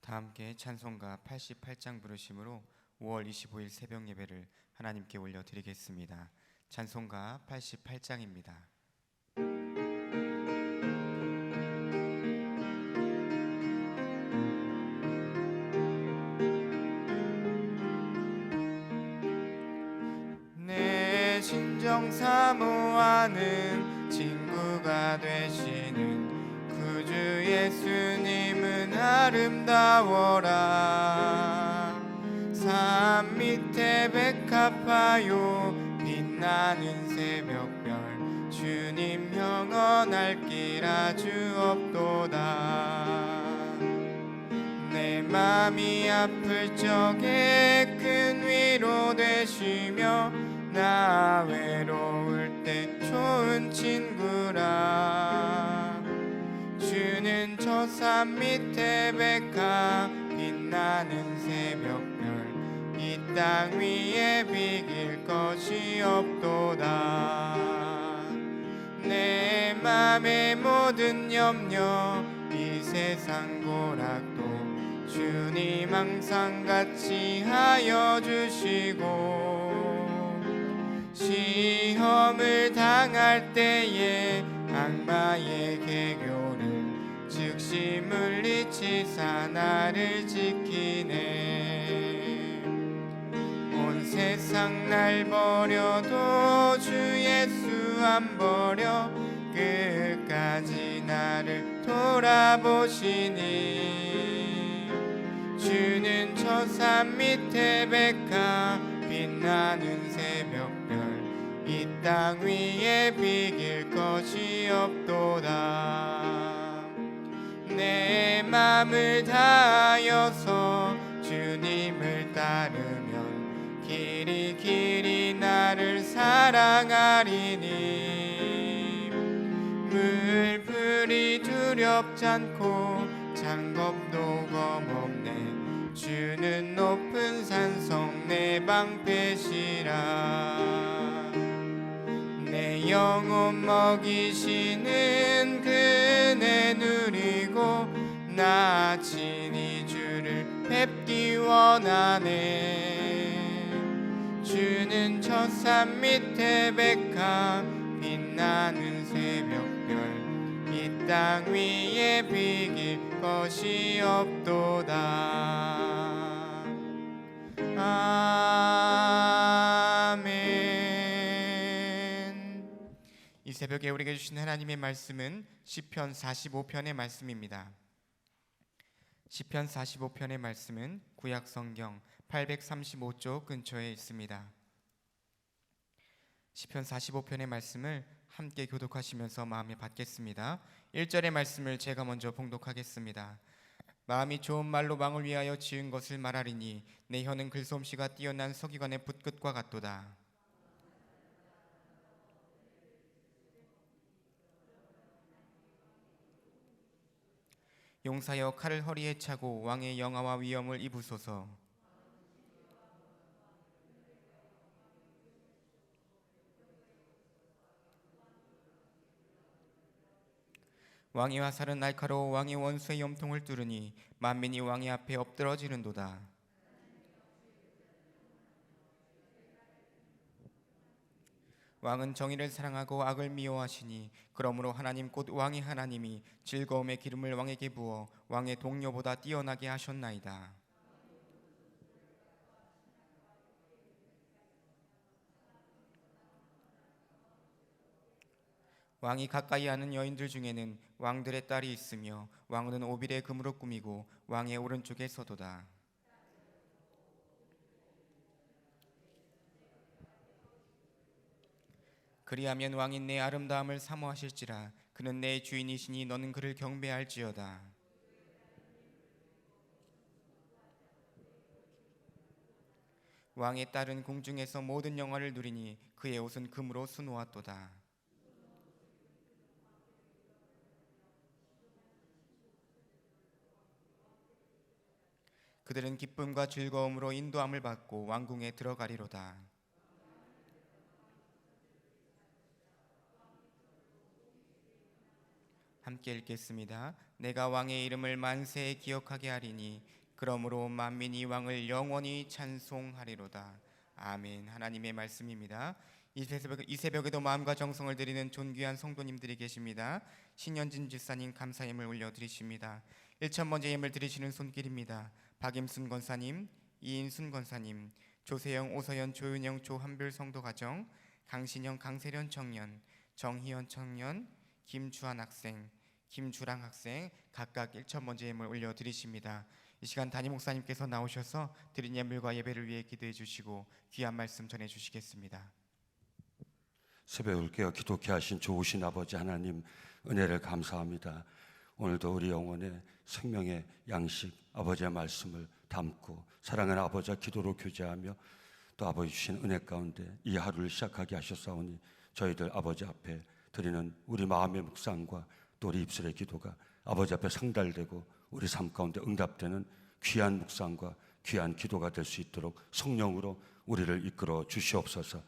다 함께 찬송가 88장 부르심으로 5월 25일 새벽 예배를 하나님께 올려드리겠습니다. 찬송가 88장입니다. 내 심정 사모하는 친구가 되시는 구주 예수님은 아름다워라. 산 밑에 백합화요 빛나는 새벽별 주님 영원할 길 아주 없도다. 내 맘이 아플 적에 큰 위로 되시며 나 외로울 때 좋은 친구라. 주는 저 산 밑에 백합 빛나는 새벽별 이 땅 위에 비길 것이 없도다. 내 맘의 모든 염려 이 세상 고락도 주님 항상 같이 하여 주시고 시험을 당할 때에 악마의 계교를 즉시 물리치사 나를 지키네. 온 세상 날 버려도 주 예수 안 버려 끝까지 나를 돌아보시니. 주는 저 산 밑에 백합 빛나는 새벽별 이 땅 위에 비길 것이 없도다. 내 맘을 다하여서 주님을 따르면 길이 길이 나를 사랑하리니. 물풀이 두렵지 않고 장겁도 겁없네. 주는 높은 산성 내 방패시라. 내 영혼 먹이시는 그네 누리고 나 친히 주를 뵙기 원하네. 주는 저 산 밑에 백합 빛나는 새벽별 이 땅 위에 비길 것이 없도다. 아멘. 이 새벽에 우리에게 주신 하나님의 말씀은 시편 45편의 말씀입니다. 시편 45편의 말씀은 구약 성경 835쪽 근처에 있습니다. 시편 45편의 말씀을 함께 교독하시면서 마음에 받겠습니다. 1절의 말씀을 제가 먼저 봉독하겠습니다. 마음이 좋은 말로 왕을 위하여 지은 것을 말하리니 내 혀는 글솜씨가 뛰어난 서기관의 붓끝과 같도다. 용사여 칼을 허리에 차고 왕의 영화와 위엄을 입으소서. 왕의 화살은 날카로워 왕의 원수의 염통을 뚫으니 만민이 왕의 앞에 엎드러지는도다. 왕은 정의를 사랑하고 악을 미워하시니 그러므로 하나님 곧 왕의 하나님이 즐거움의 기름을 왕에게 부어 왕의 동료보다 뛰어나게 하셨나이다. 왕이 가까이 하는 여인들 중에는 왕들의 딸이 있으며 왕은 오빌의 금으로 꾸미고 왕의 오른쪽에 서도다. 그리하면 왕이 내 아름다움을 사모하실지라. 그는 내 주인이시니 너는 그를 경배할지어다. 왕의 딸은 궁중에서 모든 영화를 누리니 그의 옷은 금으로 수놓았도다. 그들은 기쁨과 즐거움으로 인도함을 받고 왕궁에 들어가리로다. 함께 읽겠습니다. 내가 왕의 이름을 만세에 기억하게 하리니 그러므로 만민이 왕을 영원히 찬송하리로다. 아멘. 하나님의 말씀입니다. 이 새벽에도 마음과 정성을 드리는 존귀한 성도님들이 계십니다. 신현진 집사님 감사 예물 올려드리십니다. 1,000번째 예물 드리시는 손길입니다. 박임순 권사님, 이인순 권사님, 조세영, 오서연, 조윤영, 조한별 성도 가정, 강신영, 강세련 청년, 정희연 청년, 김주한 학생, 김주랑 학생 각각 1,000번째 예물 올려드리십니다. 이 시간 담임 목사님께서 나오셔서 드린 예물과 예배를 위해 기도해 주시고 귀한 말씀 전해 주시겠습니다. 새벽을 깨어 기도케 하신 좋으신 아버지 하나님 은혜를 감사합니다. 오늘도 우리 영혼의 생명의 양식 아버지의 말씀을 담고 사랑하는 아버지와 기도로 교제하며 또 아버지 주신 은혜 가운데 이 하루를 시작하게 하셨사오니 저희들 아버지 앞에 드리는 우리 마음의 묵상과 또 우리 입술의 기도가 아버지 앞에 상달되고 우리 삶 가운데 응답되는 귀한 묵상과 귀한 기도가 될 수 있도록 성령으로 우리를 이끌어 주시옵소서.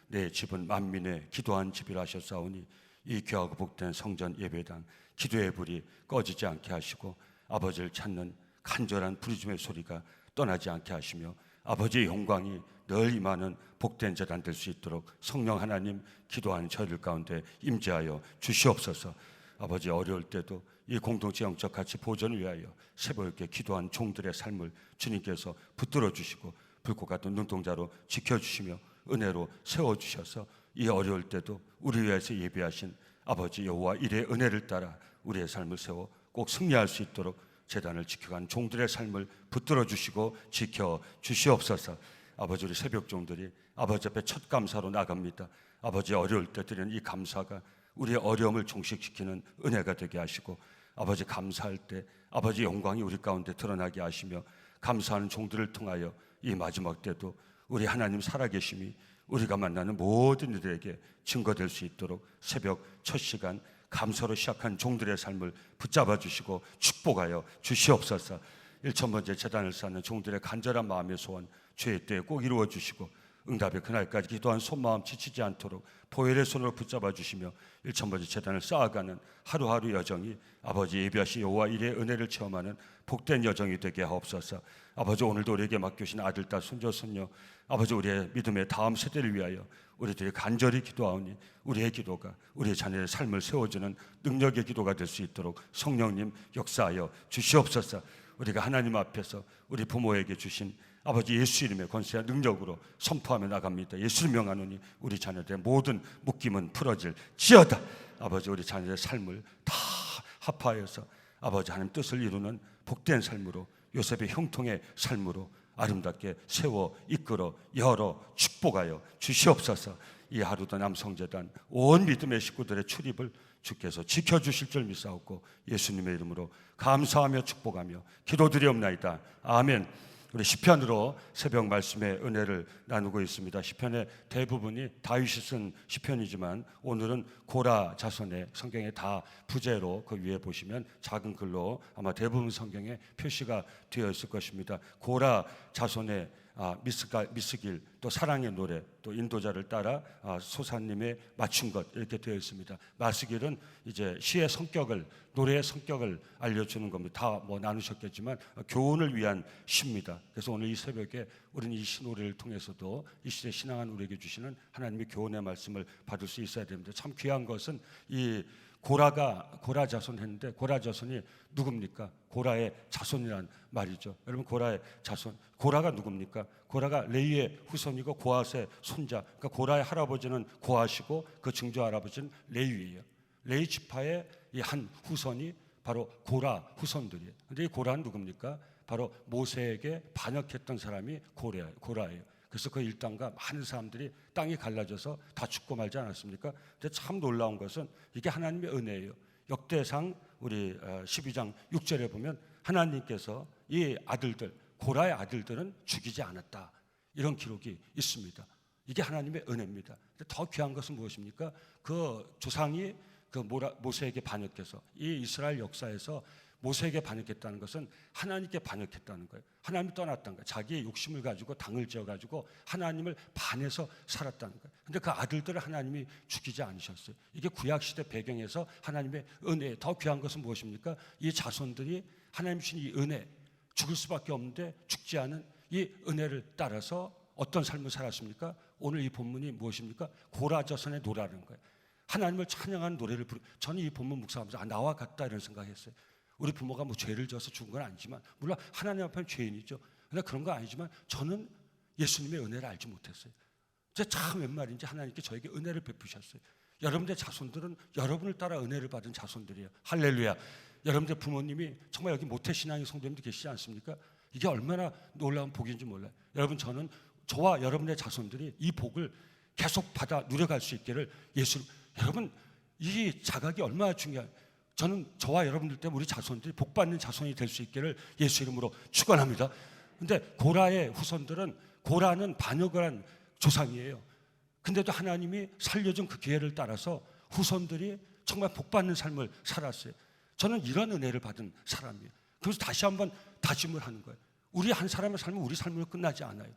내 집은 만민의 기도한 집이라 하셨사오니 이 귀하고 복된 성전 예배당 기도의 불이 꺼지지 않게 하시고 아버지를 찾는 간절한 부르짖음의 소리가 떠나지 않게 하시며 아버지의 영광이 늘 임하는 복된 제단 될 수 있도록 성령 하나님 기도하는 저희들 가운데 임재하여 주시옵소서. 아버지 어려울 때도 이 공동체 영적 가치 보존을 위하여 새벽에 기도한 종들의 삶을 주님께서 붙들어 주시고 불꽃 같은 눈동자로 지켜주시며 은혜로 세워주셔서 이 어려울 때도 우리 위해서 예비하신 아버지 여호와 일의 은혜를 따라 우리의 삶을 세워 꼭 승리할 수 있도록 제단을 지켜간 종들의 삶을 붙들어 주시고 지켜 주시옵소서. 아버지 우리 새벽 종들이 아버지 앞에 첫 감사로 나갑니다. 아버지 어려울 때 드리는 이 감사가 우리의 어려움을 종식시키는 은혜가 되게 하시고 아버지 감사할 때 아버지 영광이 우리 가운데 드러나게 하시며 감사하는 종들을 통하여 이 마지막 때도 우리 하나님 살아계심이 우리가 만나는 모든 이들에게 증거될 수 있도록 새벽 첫 시간 감사로 시작한 종들의 삶을 붙잡아 주시고 축복하여 주시옵소서. 1,000번째 제단을 쌓는 종들의 간절한 마음의 소원 죄의 때에 꼭 이루어 주시고 응답의 그날까지 기도한 손마음 지치지 않도록 보혈의 손으로 붙잡아 주시며 1,000번째 제단을 쌓아가는 하루하루 여정이 아버지 예비하신 여호와 일의 은혜를 체험하는 복된 여정이 되게 하옵소서. 아버지 오늘도 우리에게 맡겨주신 아들, 딸, 손자, 손녀 아버지 우리의 믿음의 다음 세대를 위하여 우리들이 간절히 기도하오니 우리의 기도가 우리의 자녀의 삶을 세워주는 능력의 기도가 될 수 있도록 성령님 역사하여 주시옵소서. 우리가 하나님 앞에서 우리 부모에게 주신 아버지 예수 이름의 권세와 능력으로 선포하며 나갑니다. 예수를 명하노니 우리 자녀들의 모든 묶임은 풀어질지어다. 아버지 우리 자녀의 삶을 다 합하여서 아버지 하나님 뜻을 이루는 복된 삶으로 요셉의 형통의 삶으로 아름답게 세워 이끌어 열어 축복하여 주시옵소서. 이 하루도 남성재단 온 믿음의 식구들의 출입을 주께서 지켜주실 줄 믿사옵고 예수님의 이름으로 감사하며 축복하며 기도드리옵나이다. 아멘. 우리 시편으로 새벽 말씀의 은혜를 나누고 있습니다. 시편의 대부분이 다윗이 쓴 시편이지만 오늘은 고라 자손의 성경에 다 부제로 그 위에 보시면 작은 글로 아마 대부분 성경에 표시가 되어 있을 것입니다. 고라 자손의 미스길 또 사랑의 노래 또 인도자를 따라 소사님의 맞춘 것 이렇게 되어 있습니다. 마스길은 이제 시의 성격을 노래의 성격을 알려주는 겁니다. 다 뭐 나누셨겠지만 교훈을 위한 시입니다. 그래서 오늘 이 새벽에 우리는 이 시노래를 통해서도 이 시대 신앙한 우리에게 주시는 하나님의 교훈의 말씀을 받을 수 있어야 됩니다. 참 귀한 것은 이 고라 자손 했는데 고라 자손이 누굽니까? 고라의 자손이란 말이죠. 여러분 고라의 자손, 고라가 누굽니까? 고라가 레위의 후손이고 고핫의 손자. 그러니까 고라의 할아버지는 고핫이고 그 증조 할아버지는 레위예요. 레위 지파의 이 한 후손이 바로 고라 후손들이에요. 근데 이 고라는 누굽니까? 바로 모세에게 반역했던 사람이 고라예요. 그래서 그 일당과 많은 사람들이 땅이 갈라져서 다 죽고 말지 않았습니까? 근데 참 놀라운 것은 이게 하나님의 은혜예요. 역대상 우리 12장 6절에 보면 하나님께서 이 아들들 고라의 아들들은 죽이지 않았다 이런 기록이 있습니다. 이게 하나님의 은혜입니다. 근데 더 귀한 것은 무엇입니까? 그 조상이 그 모세에게 반역해서 이 이스라엘 역사에서 모세에게 반역했다는 것은 하나님께 반역했다는 거예요. 하나님이 떠났다는 거예요. 자기의 욕심을 가지고 당을 지어가지고 하나님을 반해서 살았다는 거예요. 근데 그 아들들을 하나님이 죽이지 않으셨어요. 이게 구약시대 배경에서 하나님의 은혜, 더 귀한 것은 무엇입니까? 이 자손들이 하나님 주신 이 은혜, 죽을 수밖에 없는데 죽지 않은 이 은혜를 따라서 어떤 삶을 살았습니까? 오늘 이 본문이 무엇입니까? 고라저선의 노래라는 거예요. 하나님을 찬양하는 노래를 저는 이 본문 묵상하면서 나와 같다 이런 생각했어요. 우리 부모가 뭐 죄를 져서 죽은 건 아니지만, 물론 하나님 앞에는 죄인이죠. 그러나 그런 거 아니지만 저는 예수님의 은혜를 알지 못했어요. 참 웬 말인지 하나님께 저에게 은혜를 베푸셨어요. 여러분들의 자손들은 여러분을 따라 은혜를 받은 자손들이에요. 할렐루야. 여러분들 부모님이 정말 여기 모태신앙의 성도님들 계시지 않습니까? 이게 얼마나 놀라운 복인지 몰라요. 여러분, 저는 저와 여러분의 자손들이 이 복을 계속 받아 누려갈 수 있기를 여러분, 이 자각이 얼마나 중요해요. 저는 저와 여러분들 때문에 우리 자손들이 복받는 자손이 될 수 있기를 예수 이름으로 축원합니다. 근데 고라의 후손들은, 고라는 반역을 한 조상이에요. 근데도 하나님이 살려준 그 기회를 따라서 후손들이 정말 복받는 삶을 살았어요. 저는 이런 은혜를 받은 사람이에요. 그래서 다시 한번 다짐을 하는 거예요. 우리 한 사람의 삶은 우리 삶으로 끝나지 않아요.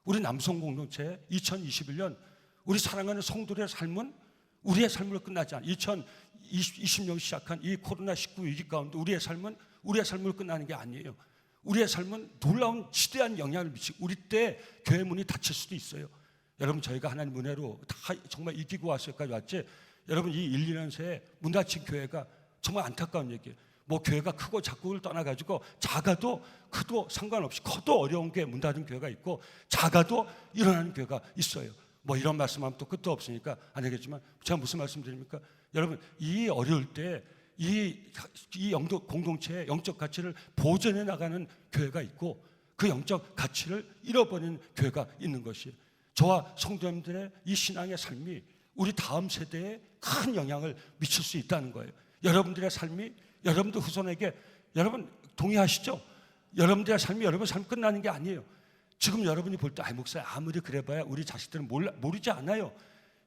우리 남성 공동체 2021년 우리 사랑하는 성도들의 삶은 우리의 삶으로 끝나지 않아요. 2020년 시작한 이 코로나19 위기 가운데 우리의 삶은 우리의 삶으로 끝나는 게 아니에요. 우리의 삶은 놀라운 지대한 영향을 미치고 우리 때 교회 문이 닫힐 수도 있어요. 여러분, 저희가 하나님 은혜로 다 정말 이기고 와서 여기까지 왔지. 여러분, 이 1, 2년 새에 문 닫힌 교회가 정말 안타까운 얘기예요. 뭐 교회가 크고 작고를 떠나가지고 작아도 크도 상관없이 커도 어려운 게 문 닫은 교회가 있고 작아도 일어나는 교회가 있어요. 뭐 이런 말씀하면 또 끝도 없으니까 안 되겠지만 제가 무슨 말씀 드립니까? 여러분, 이 어려울 때 이 영적 공동체의 영적 가치를 보존해 나가는 교회가 있고 그 영적 가치를 잃어버리는 교회가 있는 것이에요. 저와 성도님들의 이 신앙의 삶이 우리 다음 세대에 큰 영향을 미칠 수 있다는 거예요. 여러분들의 삶이 여러분들 후손에게, 여러분 동의하시죠? 여러분들의 삶이 여러분 삶 끝나는 게 아니에요. 지금 여러분이 볼 때 목사님 아무리 그래봐야 우리 자식들은 모르지 않아요.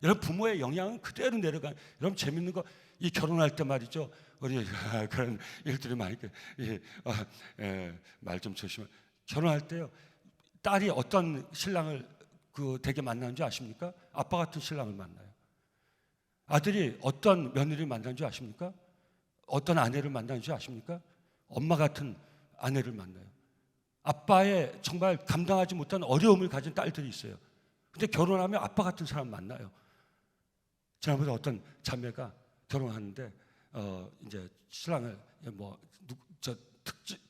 여러분 부모의 영향은 그대로 내려가요. 여러분 재밌는 거, 이 결혼할 때 말이죠. 우리 그런 일들이 많이 말 좀 조심해. 결혼할 때요, 딸이 어떤 신랑을 되게 만나는 줄 아십니까? 아빠 같은 신랑을 만나요. 아들이 어떤 며느리를 만나는 줄 아십니까? 어떤 아내를 만나는 줄 아십니까? 엄마 같은 아내를 만나요. 아빠의 정말 감당하지 못한 어려움을 가진 딸들이 있어요. 근데 결혼하면 아빠 같은 사람 만나요. 지난번에 어떤 자매가 결혼하는데 이제 신랑을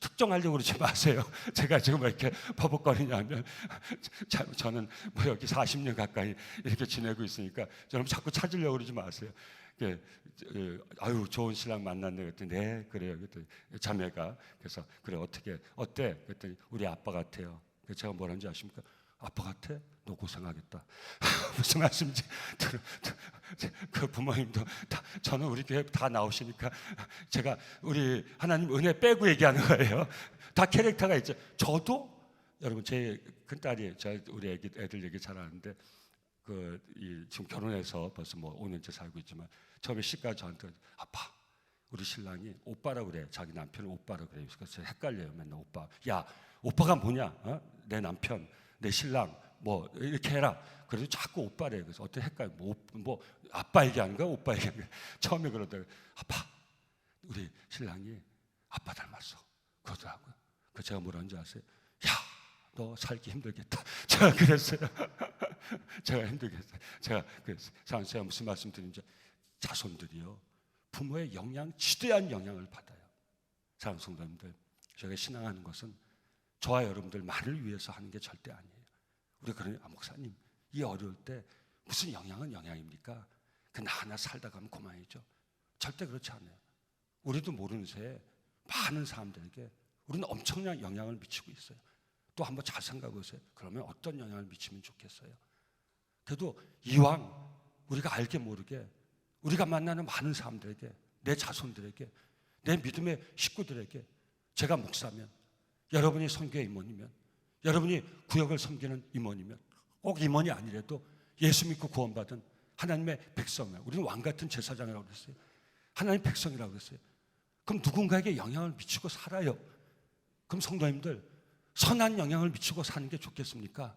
특정하려고 그러지 마세요. 제가 지금 왜 이렇게 버벅거리냐면 저는 뭐 여기 40년 가까이 이렇게 지내고 있으니까 여러분 자꾸 찾으려고 그러지 마세요. 아유 좋은 신랑 만났네 그랬더니 네 그래요. 그랬더니 자매가 그래서 그래 어때? 그랬더니 우리 아빠 같아요. 그래서 제가 뭐라는지 아십니까? 아빠 같아? 너 고생하겠다. 무슨 말씀인지 그 부모님도 다, 저는 우리 교회 다 나오시니까 제가 우리 하나님 은혜 빼고 얘기하는 거예요. 다 캐릭터가 있죠. 저도 여러분 제 큰딸이 우리 애들 얘기 잘 아는데 지금 결혼해서 벌써 뭐 5년째 살고 있지만 처음에 시가 저한테 아빠 우리 신랑이 오빠라고 그래. 자기 남편을 오빠라고 그래요. 그래서 헷갈려요. 맨날 오빠. 야 오빠가 뭐냐? 내 남편 내 신랑 뭐 이렇게 해라. 그래서 자꾸 오빠래. 그래서 어떻게 헷갈려? 뭐 아빠 얘기하는 거야? 오빠 얘기하는 거야? 처음에 그러다가 아빠 우리 신랑이 아빠 닮았어. 그러더라고요. 그래서 제가 뭐라는지 아세요? 야 너 살기 힘들겠다. 제가 그랬어요. 제가 힘들겠어요. 제가 무슨 말씀 드리는지 자손들이요 부모의 지대한 영향을 받아요. 사랑하는 성도님들, 저희가 신앙하는 것은 저와 여러분들만을 위해서 하는 게 절대 아니에요. 우리 그러니 목사님 이 어려울 때 무슨 영향은 영향입니까? 나 하나 살다 가면 그만이죠. 절대 그렇지 않아요. 우리도 모르는 새에 많은 사람들에게 우리는 엄청난 영향을 미치고 있어요. 또 한번 잘 생각해 보세요. 그러면 어떤 영향을 미치면 좋겠어요? 그래도 이왕 우리가 알게 모르게 우리가 만나는 많은 사람들에게, 내 자손들에게, 내 믿음의 식구들에게, 제가 목사면, 여러분이 선교의 임원이면, 여러분이 구역을 섬기는 임원이면, 꼭 임원이 아니라도 예수 믿고 구원받은 하나님의 백성이에요. 우리는 왕 같은 제사장이라고 그랬어요. 하나님 백성이라고 그랬어요. 그럼 누군가에게 영향을 미치고 살아요. 그럼 성도님들, 선한 영향을 미치고 사는 게 좋겠습니까?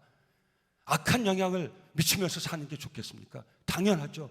악한 영향을 미치면서 사는 게 좋겠습니까? 당연하죠.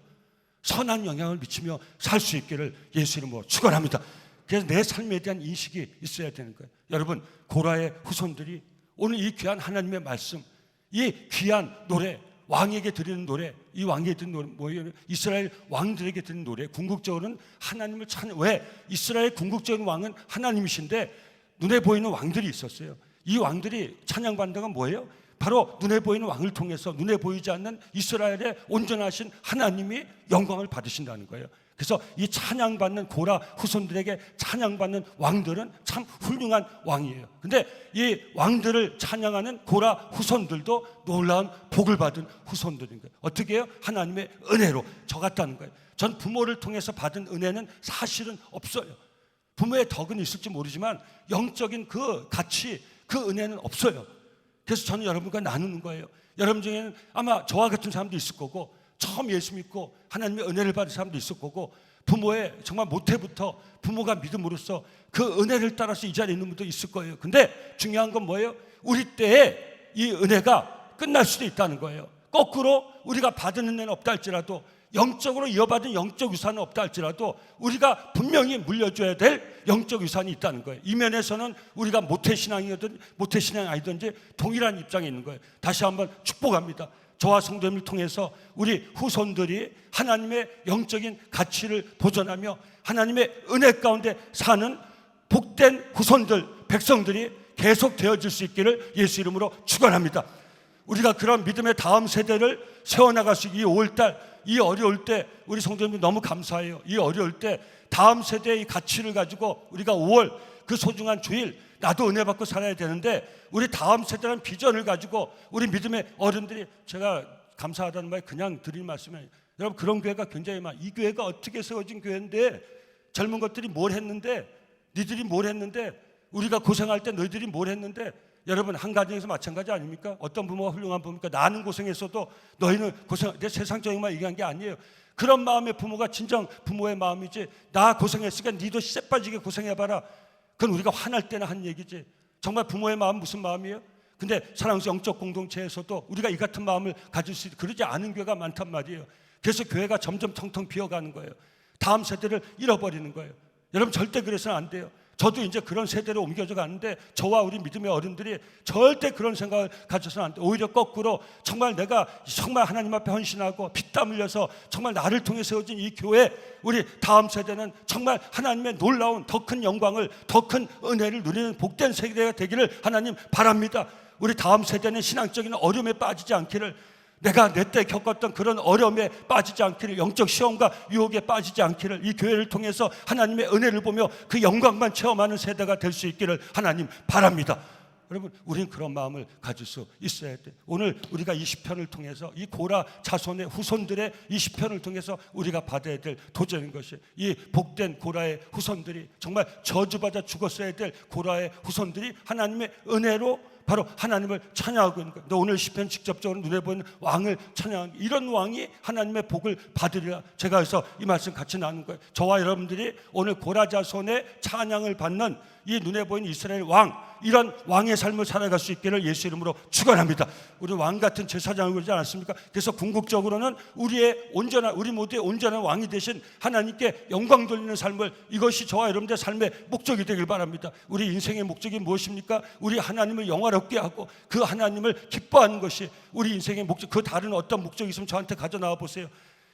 선한 영향을 미치며 살 수 있기를 예수 이름으로 축원합니다. 그래서 내 삶에 대한 인식이 있어야 되는 거예요. 여러분, 고라의 후손들이 오늘 이 귀한 하나님의 말씀, 이 귀한 노래, 왕에게 드리는 노래, 이 왕에게 드리는 노래 뭐예요? 이스라엘 왕들에게 드리는 노래. 궁극적으로는 하나님을 찬양. 왜? 이스라엘 궁극적인 왕은 하나님이신데 눈에 보이는 왕들이 있었어요. 이 왕들이 찬양받는 건 뭐예요? 바로 눈에 보이는 왕을 통해서 눈에 보이지 않는 이스라엘의 온전하신 하나님이 영광을 받으신다는 거예요. 그래서 이 찬양받는 고라 후손들에게 찬양받는 왕들은 참 훌륭한 왕이에요. 근데 이 왕들을 찬양하는 고라 후손들도 놀라운 복을 받은 후손들인 거예요. 어떻게 해요? 하나님의 은혜로 저 같다는 거예요. 전 부모를 통해서 받은 은혜는 사실은 없어요. 부모의 덕은 있을지 모르지만 영적인 그 가치, 그 은혜는 없어요. 그래서 저는 여러분과 나누는 거예요. 여러분 중에는 아마 저와 같은 사람도 있을 거고, 처음 예수 믿고 하나님의 은혜를 받은 사람도 있을 거고, 부모의 정말 모태부터 부모가 믿음으로써 그 은혜를 따라서 이 자리에 있는 분도 있을 거예요. 근데 중요한 건 뭐예요? 우리 때에 이 은혜가 끝날 수도 있다는 거예요. 거꾸로 우리가 받은 은혜는 없다 할지라도, 영적으로 이어받은 영적 유산은 없다 할지라도 우리가 분명히 물려줘야 될 영적 유산이 있다는 거예요. 이 면에서는 우리가 모태신앙이든 모태신앙이 아니든지 동일한 입장에 있는 거예요. 다시 한번 축복합니다. 저와 성도님을 통해서 우리 후손들이 하나님의 영적인 가치를 보존하며 하나님의 은혜 가운데 사는 복된 후손들, 백성들이 계속 되어질 수 있기를 예수 이름으로 축원합니다. 우리가 그런 믿음의 다음 세대를 세워나갈 수 있는 이 5월달, 이 어려울 때 우리 성도님들 너무 감사해요. 이 어려울 때 다음 세대의 가치를 가지고 우리가 5월 그 소중한 주일, 나도 은혜 받고 살아야 되는데 우리 다음 세대라는 비전을 가지고 우리 믿음의 어른들이, 제가 감사하다는 말이 그냥 드릴 말씀이에요. 여러분, 그런 교회가 굉장히 많아요. 이 교회가 어떻게 세워진 교회인데, 젊은 것들이 뭘 했는데, 니들이 뭘 했는데, 우리가 고생할 때 너희들이 뭘 했는데, 여러분, 한 가정에서 마찬가지 아닙니까? 어떤 부모가 훌륭한 부모입니까? 나는 고생했어도 너희는 고생, 내 세상적인만 얘기한 게 아니에요. 그런 마음의 부모가 진정 부모의 마음이지, 나 고생했으니까 니도 쎄 빠지게 고생해봐라, 그건 우리가 화날 때나 한 얘기지. 정말 부모의 마음 무슨 마음이에요? 근데 사랑스 영적 공동체에서도 우리가 이 같은 마음을 가질 수 있는, 그러지 않은 교회가 많단 말이에요. 그래서 교회가 점점 텅텅 비어가는 거예요. 다음 세대를 잃어버리는 거예요. 여러분, 절대 그래서는 안 돼요. 저도 이제 그런 세대로 옮겨져 가는데, 저와 우리 믿음의 어른들이 절대 그런 생각을 가져서는 안 돼. 오히려 거꾸로 정말 내가 정말 하나님 앞에 헌신하고 피땀 흘려서 정말 나를 통해 세워진 이 교회, 우리 다음 세대는 정말 하나님의 놀라운 더 큰 영광을, 더 큰 은혜를 누리는 복된 세대가 되기를 하나님 바랍니다. 우리 다음 세대는 신앙적인 어려움에 빠지지 않기를, 내가 내 때 겪었던 그런 어려움에 빠지지 않기를, 영적 시험과 유혹에 빠지지 않기를, 이 교회를 통해서 하나님의 은혜를 보며 그 영광만 체험하는 세대가 될 수 있기를 하나님 바랍니다. 여러분, 우리는 그런 마음을 가질 수 있어야 돼. 오늘 우리가 이 시편을 통해서, 이 고라 자손의 후손들의 이 시편을 통해서 우리가 받아야 될 도전인 것이, 이 복된 고라의 후손들이, 정말 저주받아 죽었어야 될 고라의 후손들이 하나님의 은혜로 바로 하나님을 찬양하고 있는 거예요. 오늘 시편 직접적으로 눈에 보이는 왕을 찬양하는, 이런 왕이 하나님의 복을 받으리라. 제가 그래서 이 말씀 같이 나누는 거예요. 저와 여러분들이 오늘 고라 자손의 찬양을 받는 이 눈에 보이는 이스라엘 왕, 이런 왕의 삶을 살아갈 수 있기를 예수 이름으로 축원합니다. 우리 왕 같은 제사장을 그러지 않았습니까? 그래서 궁극적으로는 우리의 온전한, 우리 모두의 온전한 왕이 되신 하나님께 영광 돌리는 삶을, 이것이 저와 여러분들의 삶의 목적이 되길 바랍니다. 우리 인생의 목적이 무엇입니까? 우리 하나님을 영화롭게 하고 그 하나님을 기뻐하는 것이 우리 인생의 목적. 그 다른 어떤 목적이 있으면 저한테 가져 나와 보세요.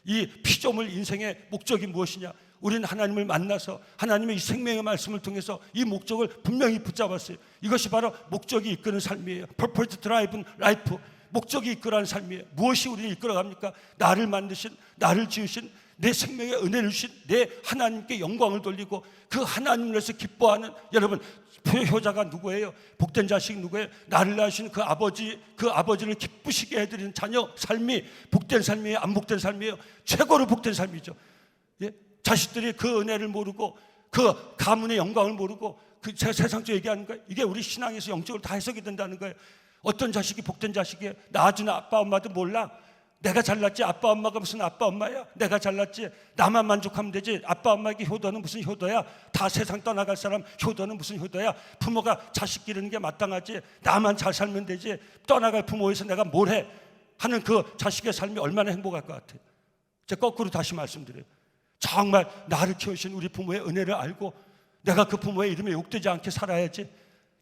이 피조물 인생의 목적이 무엇이냐? 우리는 하나님을 만나서 하나님의 이 생명의 말씀을 통해서 이 목적을 분명히 붙잡았어요. 이것이 바로 목적이 이끄는 삶이에요. Purpose Driven Life, 목적이 이끌어가는 삶이에요. 무엇이 우리를 이끌어갑니까? 나를 만드신, 나를 지으신, 내 생명의 은혜를 주신 내 하나님께 영광을 돌리고 그 하나님을 위해서 기뻐하는, 여러분, 효자가 누구예요? 복된 자식이 누구예요? 나를 낳으신 그 아버지, 그 아버지를 기쁘시게 해드리는 자녀 삶이 복된 삶이에요? 안 복된 삶이에요? 최고로 복된 삶이죠. 예? 자식들이 그 은혜를 모르고 그 가문의 영광을 모르고 그 세상적으로 얘기하는 거예요. 이게 우리 신앙에서 영적으로 다 해석이 된다는 거예요. 어떤 자식이 복된 자식이에요? 낳아준 아빠 엄마도 몰라. 내가 잘났지 아빠 엄마가 무슨 아빠 엄마야? 내가 잘났지 나만 만족하면 되지 아빠 엄마에게 효도는 무슨 효도야? 다 세상 떠나갈 사람 효도는 무슨 효도야? 부모가 자식 기르는 게 마땅하지 나만 잘 살면 되지 떠나갈 부모에서 내가 뭘 해? 하는 그 자식의 삶이 얼마나 행복할 것 같아요. 제가 거꾸로 다시 말씀드려요. 정말 나를 키우신 우리 부모의 은혜를 알고 내가 그 부모의 이름에 욕되지 않게 살아야지,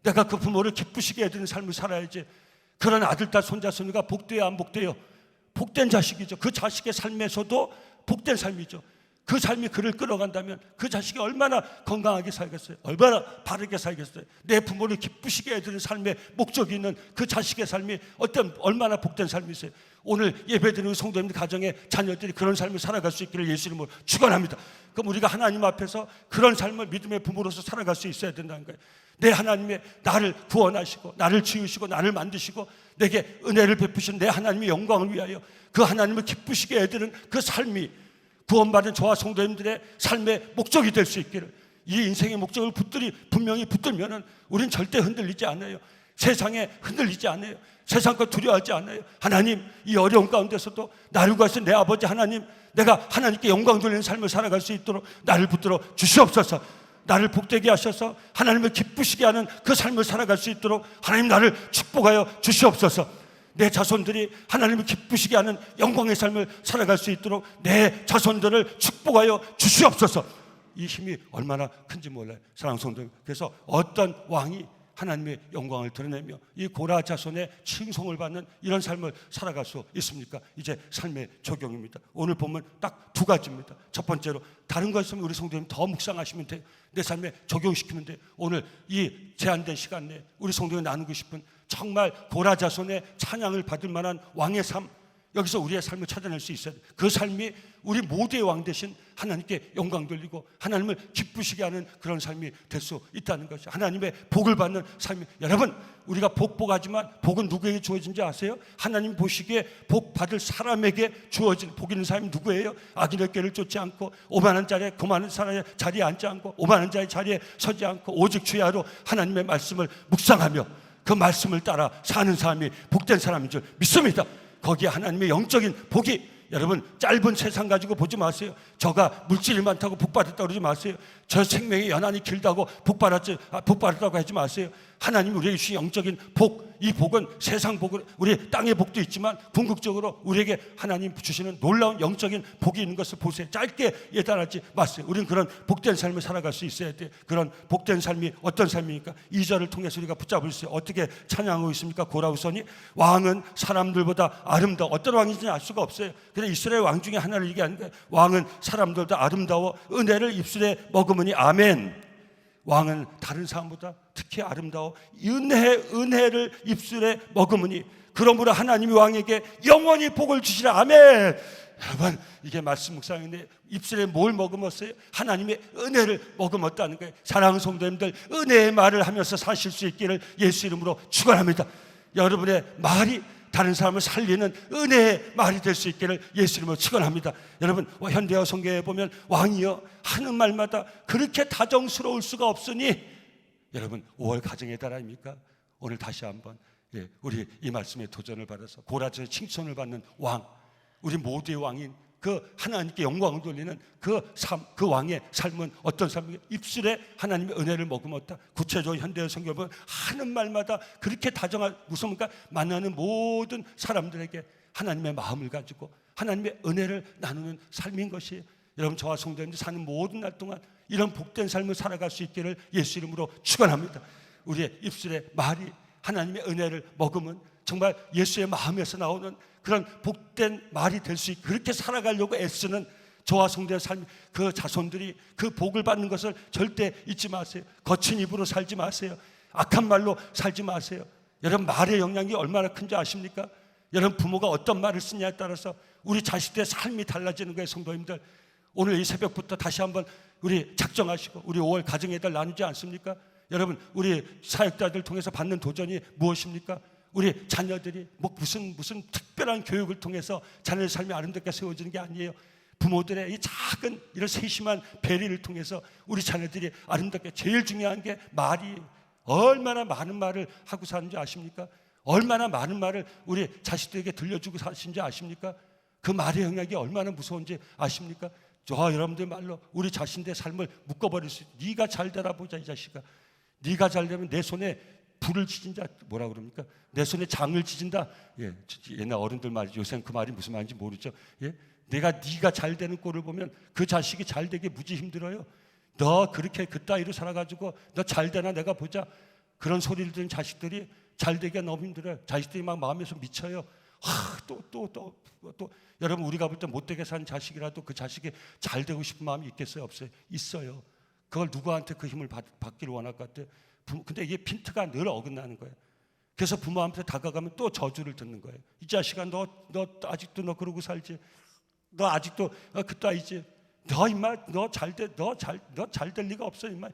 내가 그 부모를 기쁘시게 해드리는 삶을 살아야지. 그런 아들, 딸, 손자, 손녀가 복돼야 안 복돼요? 복된 자식이죠. 그 자식의 삶에서도 복된 삶이죠. 그 삶이 그를 끌어간다면 그 자식이 얼마나 건강하게 살겠어요? 얼마나 바르게 살겠어요? 내 부모를 기쁘시게 해드리는 삶의 목적이 있는 그 자식의 삶이 얼마나 복된 삶이세요? 오늘 예배드리는 성도님들 가정의 자녀들이 그런 삶을 살아갈 수 있기를 예수 이름으로 축원합니다. 그럼 우리가 하나님 앞에서 그런 삶을 믿음의 부모로서 살아갈 수 있어야 된다는 거예요. 내 하나님의 나를 구원하시고 나를 지으시고 나를 만드시고 내게 은혜를 베푸신 내 하나님의 영광을 위하여 그 하나님을 기쁘시게 해드리는 그 삶이 구원받은 저와 성도님들의 삶의 목적이 될 수 있기를, 이 인생의 목적을 분명히 붙들면은 우린 절대 흔들리지 않아요. 세상에 흔들리지 않아요. 세상 것 두려워하지 않아요. 하나님, 이 어려운 가운데서도 나를 구하신 내 아버지 하나님, 내가 하나님께 영광 돌리는 삶을 살아갈 수 있도록 나를 붙들어 주시옵소서. 나를 복되게 하셔서 하나님을 기쁘시게 하는 그 삶을 살아갈 수 있도록 하나님 나를 축복하여 주시옵소서. 내 자손들이 하나님을 기쁘시게 하는 영광의 삶을 살아갈 수 있도록 내 자손들을 축복하여 주시옵소서. 이 힘이 얼마나 큰지 몰라요, 사랑하는 성도들. 그래서 어떤 왕이 하나님의 영광을 드러내며 이 고라 자손의 칭송을 받는 이런 삶을 살아갈 수 있습니까? 이제 삶의 적용입니다. 오늘 보면 딱 두 가지입니다. 첫 번째로, 다른 거 있으면 우리 성도님 더 묵상하시면 돼요. 내 삶에 적용시키면 돼요. 오늘 이 제한된 시간 내에 우리 성도님 나누고 싶은 정말 고라 자손의 찬양을 받을 만한 왕의 삶, 여기서 우리의 삶을 찾아낼 수 있어야 돼요. 그 삶이 우리 모두의 왕 대신 하나님께 영광 돌리고 하나님을 기쁘시게 하는 그런 삶이 될 수 있다는 것이죠. 하나님의 복을 받는 삶이. 여러분, 우리가 복하지만 복은 누구에게 주어진지 아세요? 하나님 보시기에 복 받을 사람에게 주어진 복 있는 사람이 누구예요? 악인의 꾀를 쫓지 않고 오만한 자리에 그만한 사람의 자리에 앉지 않고 오만한 자의 자리에 서지 않고 오직 주의 하루 하나님의 말씀을 묵상하며 그 말씀을 따라 사는 사람이 복된 사람인 줄 믿습니다. 거기에 하나님의 영적인 복이, 여러분 짧은 세상 가지고 보지 마세요. 저가 물질이 많다고 복 받았다고 그러지 마세요. 저 생명의 연한이 길다고 복 받았다고 하지 마세요. 하나님이 우리에게 주신 영적인 복, 이 복은 세상 복은 우리 땅의 복도 있지만 궁극적으로 우리에게 하나님 주시는 놀라운 영적인 복이 있는 것을 보세요. 짧게 예단하지 마세요. 우리는 그런 복된 삶을 살아갈 수 있어야 돼요. 그런 복된 삶이 어떤 삶입니까? 2절을 통해서 우리가 붙잡을 수 있어요. 어떻게 찬양하고 있습니까? 고라후손이 왕은 사람들보다 아름다워. 어떤 왕인지는 알 수가 없어요. 그런데 이스라엘 왕 중에 하나를 얘기하는데, 왕은 사람들보다 아름다워 은혜를 입술에 머금으니. 아멘. 왕은 다른 사람보다 특히 아름다워 은혜를 입술에 머금으니 그러므로 하나님이 왕에게 영원히 복을 주시라. 아멘. 여러분, 이게 말씀 묵상인데 입술에 뭘 머금었어요? 하나님의 은혜를 머금었다는 거예요. 사랑하는 성도님들, 은혜의 말을 하면서 사실 수 있기를 예수 이름으로 축원합니다. 여러분의 말이 다른 사람을 살리는 은혜의 말이 될 수 있기를 예수 이름으로 축원합니다. 여러분, 현대어 성경에 보면 왕이여 하는 말마다 그렇게 다정스러울 수가 없으니, 여러분 5월 가정의 달 아닙니까? 오늘 다시 한번 우리 이 말씀에 도전을 받아서 고라전의 칭송을 받는 왕, 우리 모두의 왕인 그 하나님께 영광을 돌리는 그 왕의 삶은 어떤 삶이에요? 입술에 하나님의 은혜를 머금었다. 구체적으로 현대의 성경을 보면 하는 말마다 그렇게 다정한, 무엇입니까? 만나는 모든 사람들에게 하나님의 마음을 가지고 하나님의 은혜를 나누는 삶인 것이에요. 여러분, 저와 성도님들 사는 모든 날 동안 이런 복된 삶을 살아갈 수 있기를 예수 이름으로 축원합니다. 우리의 입술에 말이 하나님의 은혜를 머금은 정말 예수의 마음에서 나오는 그런 복된 말이 될 수 있게 그렇게 살아가려고 애쓰는 저와 성도의 삶, 그 자손들이 그 복을 받는 것을 절대 잊지 마세요. 거친 입으로 살지 마세요. 악한 말로 살지 마세요. 여러분, 말의 영향이 얼마나 큰지 아십니까? 여러분, 부모가 어떤 말을 쓰냐에 따라서 우리 자식들의 삶이 달라지는 거예요. 성도님들, 오늘 이 새벽부터 다시 한번 우리 작정하시고 우리 5월 가정의 달 나누지 않습니까? 여러분, 우리 사역자들 통해서 받는 도전이 무엇입니까? 우리 자녀들이 무슨 특별한 교육을 통해서 자녀의 삶이 아름답게 세워지는 게 아니에요. 부모들의 이 작은 이런 세심한 배려를 통해서 우리 자녀들이 아름답게, 제일 중요한 게 말이, 얼마나 많은 말을 하고 사는지 아십니까? 얼마나 많은 말을 우리 자식들에게 들려주고 사시는지 아십니까? 그 말의 영향이 얼마나 무서운지 아십니까? 여러분들 말로 우리 자신의 삶을 묶어버릴 수 있어요. 네가 잘 되라 보자, 이 자식아. 네가 잘 되면 내 손에 불을 지진다. 뭐라 그럽니까? 내 손에 장을 지진다. 예, 옛날 어른들 말, 요새는 그 말이 무슨 말인지 모르죠. 예, 네가 잘 되는 꼴을 보면 그 자식이 잘 되기 무지 힘들어요. 너 그렇게 그따위로 살아가지고 너 잘 되나 내가 보자. 그런 소리를 듣는 자식들이 잘 되기가 너무 힘들어요. 자식들이 막 마음에서 미쳐요. 또 여러분, 우리가 볼 때 못되게 사는 자식이라도 그 자식이 잘 되고 싶은 마음이 있겠어요? 없어요? 있어요. 그걸 누구한테 그 힘을 받기를 원할 것 같아요? 근데 이게 핀트가 늘 어긋나는 거예요. 그래서 부모한테 다가가면 또 저주를 듣는 거예요. 이 자식아, 너 아직도 너 그러고 살지? 너 아직도 그따위지? 너 임마 너 잘 될 리가 없어 임마.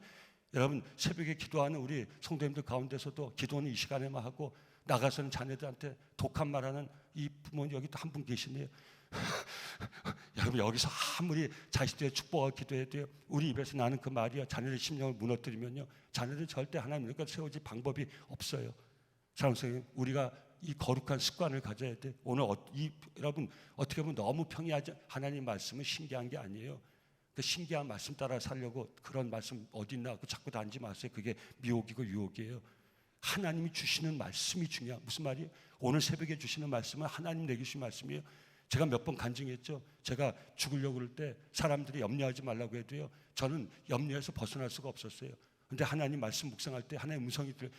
여러분, 새벽에 기도하는 우리 성도님들 가운데서도 기도는 이 시간에만 하고 나가서는 자녀들한테 독한 말하는 이 부모님 여기 또 한 분 계시네요. 여러분, 여기서 아무리 자식들의 축복을 기도해도요, 우리 입에서 나는 그 말이요, 자녀의 심령을 무너뜨리면요, 자녀들은 절대 하나님 눈에 세워질 방법이 없어요. 사랑하는 선생님, 우리가 이 거룩한 습관을 가져야 돼. 오늘 여러분, 어떻게 보면 너무 평이하지, 하나님 말씀은 신기한 게 아니에요. 그 신기한 말씀 따라 살려고 그런 말씀 어디 있나 그 자꾸 다니지 마세요. 그게 미혹이고 유혹이에요. 하나님이 주시는 말씀이 중요해요. 무슨 말이에요? 오늘 새벽에 주시는 말씀은 하나님 내게 주신 말씀이에요. 제가 몇 번 간증했죠. 제가 죽으려고 그럴 때 사람들이 염려하지 말라고 해도요, 저는 염려에서 벗어날 수가 없었어요. 근데 하나님 말씀 묵상할 때 하나님의 음성이 들려요.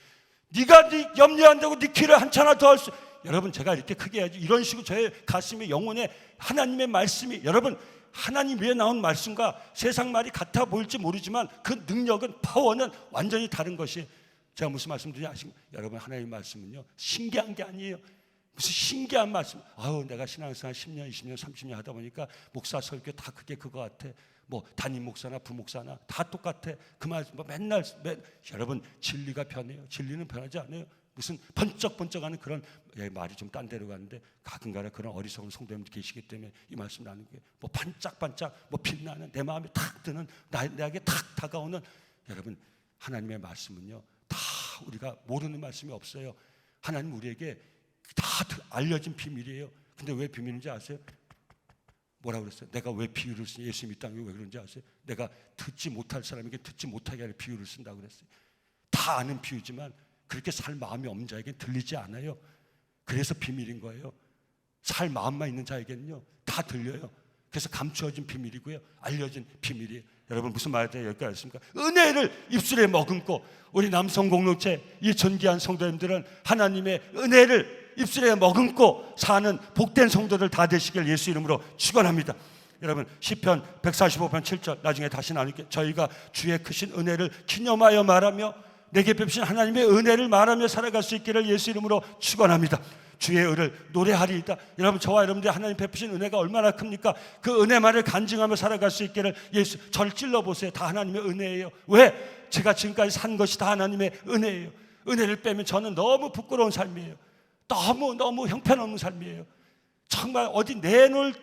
네가 네 염려한다고 네 길을 한참나 더 할 수. 여러분, 제가 이렇게 크게 해야지. 이런 식으로 저의 가슴에 영혼에 하나님의 말씀이, 여러분, 하나님 위에 나온 말씀과 세상 말이 같아 보일지 모르지만 그 능력은, 파워는 완전히 다른 것이. 제가 무슨 말씀드리냐 아십니까? 여러분, 하나님의 말씀은요, 신기한 게 아니에요. 무슨 신기한 말씀. 내가 신앙생활 10년, 20년, 30년 하다 보니까 목사 설교 다 그게 그거 같아. 뭐 담임 목사나 부목사나 다 똑같아. 그 말씀 맨날 여러분, 진리가 변해요. 진리는 변하지 않아요. 무슨 번쩍번쩍하는 그런, 말이 좀 딴 데로 가는데 가끔가다 그런 어리석은 성도님들 계시기 때문에 이 말씀 나누는 게, 뭐 반짝반짝 뭐 빛나는, 내 마음에 탁 드는, 나에게 탁 다가오는, 여러분, 하나님의 말씀은요, 다 우리가 모르는 말씀이 없어요. 하나님 우리에게 다 알려진 비밀이에요. 근데 왜 비밀인지 아세요? 뭐라고 그랬어요? 내가 왜 비유를 쓰냐? 예수님이 이 땅에 왜 그런지 아세요? 내가 듣지 못할 사람에게 듣지 못하게 하는 비유를 쓴다고 그랬어요. 다 아는 비유지만 그렇게 살 마음이 없는 자에게는 들리지 않아요. 그래서 비밀인 거예요. 살 마음만 있는 자에게는요, 다 들려요. 그래서 감추어진 비밀이고요, 알려진 비밀이에요. 여러분, 무슨 말인지 여기까지였습니까? 은혜를 입술에 머금고, 우리 남성 공동체 이 존귀한 성도님들은 하나님의 은혜를 입술에 머금고 사는 복된 성도들 다 되시길 예수 이름으로 축원합니다. 여러분, 시편 145편 7절 나중에 다시 나눌게요. 저희가 주의 크신 은혜를 기념하여 말하며 내게 베푸신 하나님의 은혜를 말하며 살아갈 수 있기를 예수 이름으로 축원합니다. 주의 의를 노래하리이다. 여러분, 저와 여러분들이 하나님 베푸신 은혜가 얼마나 큽니까? 그 은혜만을 간증하며 살아갈 수 있기를 예수. 저를 찔러보세요. 다 하나님의 은혜예요. 왜? 제가 지금까지 산 것이 다 하나님의 은혜예요. 은혜를 빼면 저는 너무 부끄러운 삶이에요. 너무 형편없는 삶이에요. 정말 어디 내놓을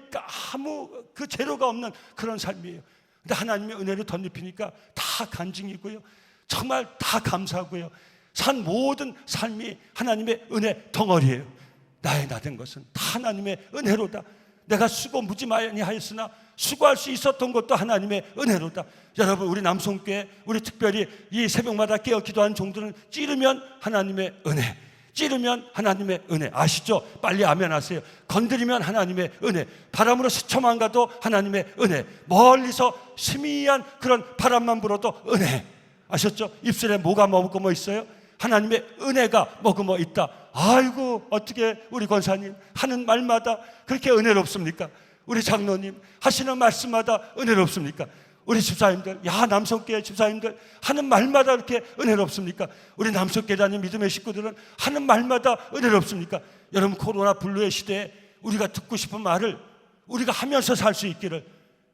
아무 그 재료가 없는 그런 삶이에요. 근데 하나님의 은혜를 덧입히니까 다 간증이고요, 정말 다 감사하고요, 산 모든 삶이 하나님의 은혜 덩어리예요. 나의 나 된 것은 다 하나님의 은혜로다. 내가 수고 무지 많이 하였으나 수고할 수 있었던 것도 하나님의 은혜로다. 여러분, 우리 남성교회, 우리 특별히 이 새벽마다 깨어 기도하는 종들은 찌르면 하나님의 은혜, 찌르면 하나님의 은혜. 아시죠? 빨리 아멘 하세요. 건드리면 하나님의 은혜, 바람으로 스쳐만 가도 하나님의 은혜, 멀리서 스미한 그런 바람만 불어도 은혜. 아셨죠? 입술에 뭐가 머금어 있어요? 하나님의 은혜가 머금어 있다. 아이고, 어떻게 우리 권사님 하는 말마다 그렇게 은혜롭습니까? 우리 장로님 하시는 말씀마다 은혜롭습니까? 우리 집사님들, 남성교회 집사님들 하는 말마다 그렇게 은혜롭습니까? 우리 남성교회 다니는 믿음의 식구들은 하는 말마다 은혜롭습니까? 여러분, 코로나 블루의 시대에 우리가 듣고 싶은 말을 우리가 하면서 살 수 있기를.